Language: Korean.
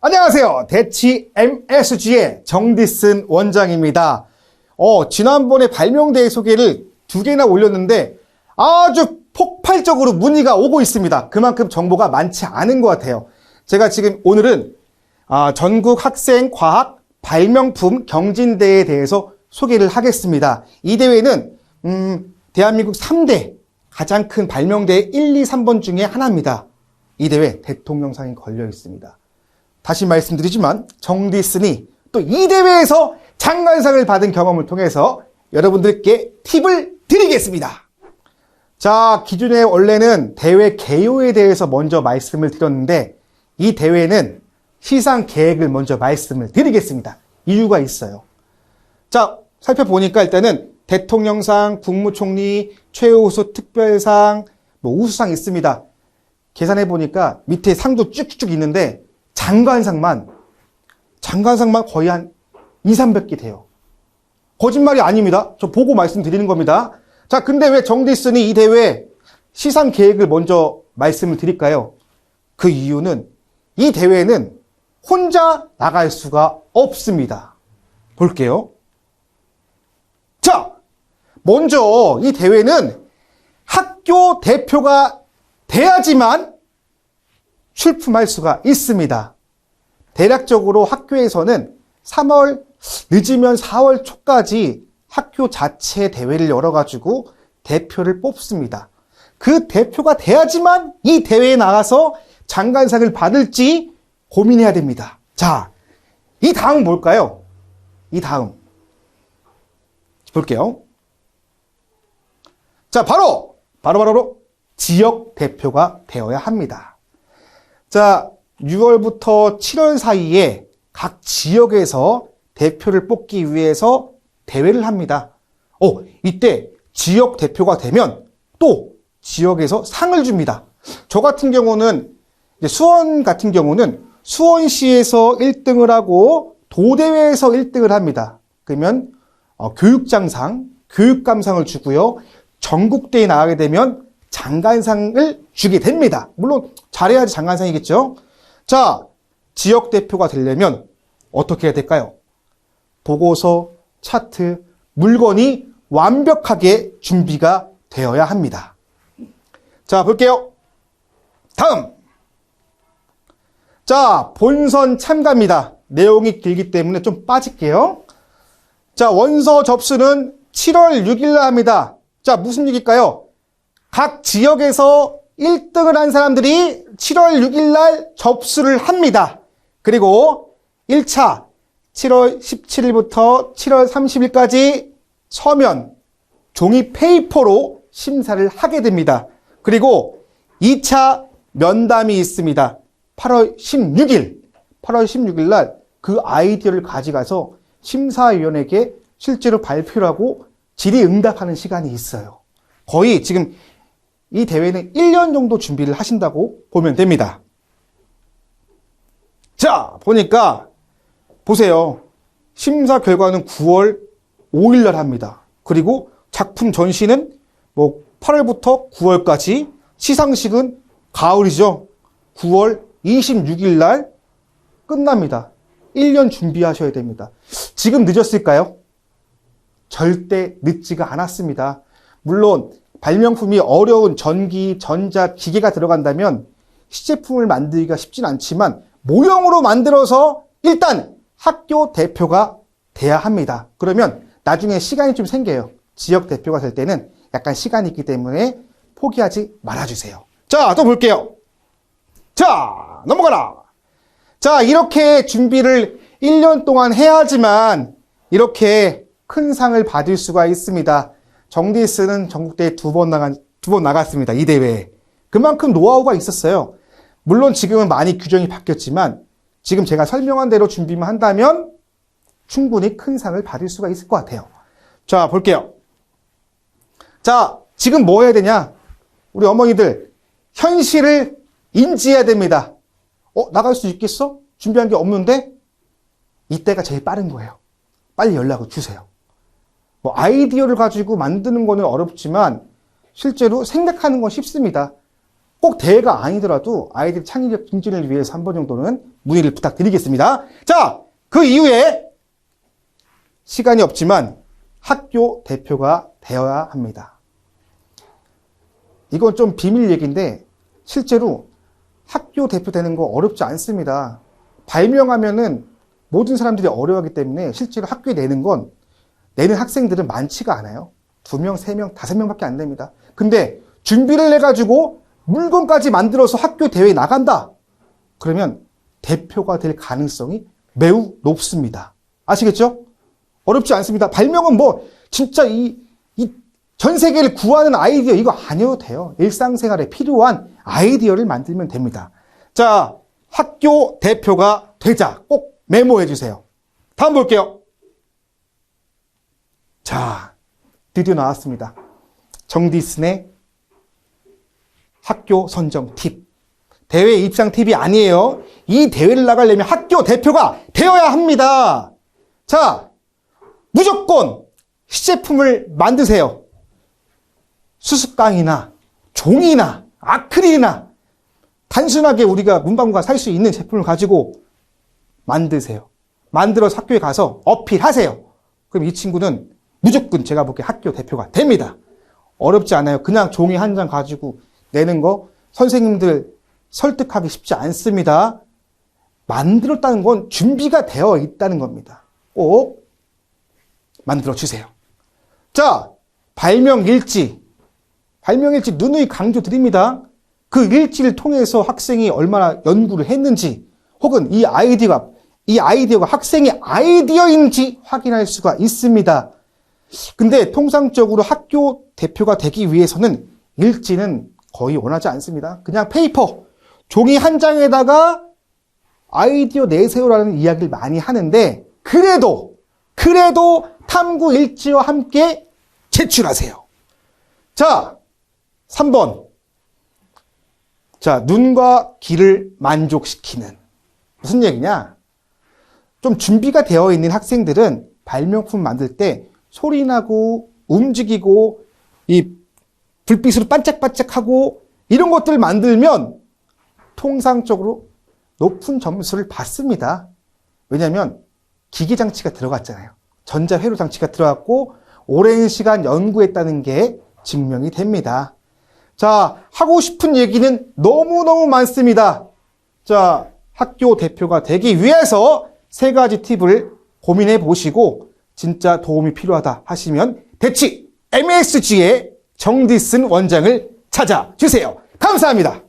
안녕하세요. 대치 MSG의 정디슨 원장입니다. 지난번에 발명대회 소개를 2개나 올렸는데 아주 폭발적으로 문의가 오고 있습니다. 그만큼 정보가 많지 않은 것 같아요. 제가 지금 오늘은 전국 학생 과학 발명품 경진대회에 대해서 소개를 하겠습니다. 이 대회는 대한민국 3대 가장 큰 발명대회 1, 2, 3번 중에 하나입니다. 이 대회 대통령상이 걸려 있습니다. 다시 말씀드리지만 정디슨이 또 이 대회에서 장관상을 받은 경험을 통해서 여러분들께 팁을 드리겠습니다. 자, 기존에 원래는 대회 개요에 대해서 먼저 말씀을 드렸는데 이 대회는 시상 계획을 먼저 말씀을 드리겠습니다. 이유가 있어요. 자, 살펴보니까 일단은 대통령상, 국무총리, 최우수 특별상, 우수상 있습니다. 계산해 보니까 밑에 상도 쭉쭉 있는데 장관상만 거의 한 2, 300개 돼요. 거짓말이 아닙니다. 저 보고 말씀드리는 겁니다. 자, 근데 왜 정디슨이 이 대회 시상 계획을 먼저 말씀을 드릴까요? 그 이유는 이 대회는 혼자 나갈 수가 없습니다. 볼게요. 자, 먼저 이 대회는 학교 대표가 돼야지만 출품할 수가 있습니다. 대략적으로 학교에서는 3월, 늦으면 4월 초까지 학교 자체 대회를 열어가지고 대표를 뽑습니다. 그 대표가 돼야지만 이 대회에 나가서 장관상을 받을지 고민해야 됩니다. 자, 이 다음 뭘까요? 이 다음 볼게요. 자, 바로 지역 대표가 되어야 합니다. 자, 6월부터 7월 사이에 각 지역에서 대표를 뽑기 위해서 대회를 합니다. 이때 지역 대표가 되면 또 지역에서 상을 줍니다. 저 같은 경우는, 수원 같은 경우는 수원시에서 1등을 하고 도대회에서 1등을 합니다. 그러면 교육장상, 교육감상을 주고요. 전국대회에 나가게 되면 장관상을 주게 됩니다. 물론 잘해야지 장관상이겠죠. 자, 지역 대표가 되려면 어떻게 해야 될까요? 보고서, 차트, 물건이 완벽하게 준비가 되어야 합니다. 자, 볼게요. 다음. 자, 본선 참가입니다. 내용이 길기 때문에 좀 빠질게요. 자, 원서 접수는 7월 6일 합니다. 자, 무슨 얘기일까요? 각 지역에서 1등을 한 사람들이 7월 6일 날 접수를 합니다. 그리고 1차 7월 17일부터 7월 30일까지 서면, 종이 페이퍼로 심사를 하게 됩니다. 그리고 2차 면담이 있습니다. 8월 16일 날 그 아이디어를 가져가서 심사위원에게 실제로 발표를 하고 질의응답하는 시간이 있어요. 거의 지금 이 대회는 1년 정도 준비를 하신다고 보면 됩니다. 자, 보니까 보세요. 심사 결과는 9월 5일 날 합니다. 그리고 작품 전시는 8월부터 9월까지, 시상식은 가을이죠. 9월 26일 날 끝납니다. 1년 준비하셔야 됩니다. 지금 늦었을까요? 절대 늦지가 않았습니다. 물론 발명품이 어려운 전기, 전자, 기계가 들어간다면 시제품을 만들기가 쉽진 않지만 모형으로 만들어서 일단 학교 대표가 돼야 합니다. 그러면 나중에 시간이 좀 생겨요. 지역 대표가 될 때는 약간 시간이 있기 때문에 포기하지 말아주세요. 자, 또 볼게요. 자, 넘어가라. 자, 이렇게 준비를 1년 동안 해야지만 이렇게 큰 상을 받을 수가 있습니다. 정디슨은 전국대회 2번 나갔습니다. 이 대회에. 그만큼 노하우가 있었어요. 물론 지금은 많이 규정이 바뀌었지만 지금 제가 설명한 대로 준비만 한다면 충분히 큰 상을 받을 수가 있을 것 같아요. 자, 볼게요. 자, 지금 뭐 해야 되냐? 우리 어머니들, 현실을 인지해야 됩니다. 나갈 수 있겠어? 준비한 게 없는데? 이때가 제일 빠른 거예요. 빨리 연락을 주세요. 아이디어를 가지고 만드는 거는 어렵지만 실제로 생각하는 건 쉽습니다. 꼭 대회가 아니더라도 아이들 창의력 증진을 위해서 한 번 정도는 문의를 부탁드리겠습니다. 자, 그 이후에 시간이 없지만 학교 대표가 되어야 합니다. 이건 좀 비밀 얘기인데 실제로 학교 대표 되는 거 어렵지 않습니다. 발명하면은 모든 사람들이 어려워하기 때문에 실제로 학교에 내는 학생들은 많지가 않아요. 2명, 3명, 5명밖에 안 됩니다. 근데 준비를 해가지고 물건까지 만들어서 학교 대회에 나간다. 그러면 대표가 될 가능성이 매우 높습니다. 아시겠죠? 어렵지 않습니다. 발명은 뭐 진짜 전 세계를 구하는 아이디어 이거 아니어도 돼요. 일상생활에 필요한 아이디어를 만들면 됩니다. 자, 학교 대표가 되자. 꼭 메모해 주세요. 다음 볼게요. 자, 드디어 나왔습니다. 정디슨의 학교 선정 팁. 대회 입상 팁이 아니에요. 이 대회를 나가려면 학교 대표가 되어야 합니다. 자, 무조건 시제품을 만드세요. 수습강이나 종이나 아크릴이나 단순하게 우리가 문방구가 살 수 있는 제품을 가지고 만드세요. 만들어서 학교에 가서 어필하세요. 그럼 이 친구는 무조건 제가 보기에 학교 대표가 됩니다. 어렵지 않아요. 그냥 종이 한 장 가지고 내는 거 선생님들 설득하기 쉽지 않습니다. 만들었다는 건 준비가 되어 있다는 겁니다. 꼭 만들어 주세요. 자, 발명일지 누누이 강조드립니다. 그 일지를 통해서 학생이 얼마나 연구를 했는지 혹은 이 아이디어가 학생의 아이디어인지 확인할 수가 있습니다. 근데 통상적으로 학교 대표가 되기 위해서는 일지는 거의 원하지 않습니다. 그냥 페이퍼, 종이 한 장에다가 아이디어 내세요라는 이야기를 많이 하는데 그래도 탐구 일지와 함께 제출하세요. 자, 3번. 자, 눈과 귀를 만족시키는. 무슨 얘기냐? 좀 준비가 되어 있는 학생들은 발명품 만들 때 소리 나고 움직이고 이 불빛으로 반짝반짝하고 이런 것들을 만들면 통상적으로 높은 점수를 받습니다. 왜냐하면 기계장치가 들어갔잖아요. 전자회로 장치가 들어갔고 오랜 시간 연구했다는 게 증명이 됩니다. 자, 하고 싶은 얘기는 너무너무 많습니다. 자, 학교 대표가 되기 위해서 3가지 팁을 고민해 보시고 진짜 도움이 필요하다 하시면 대치 MSG의 정디슨 원장을 찾아주세요. 감사합니다.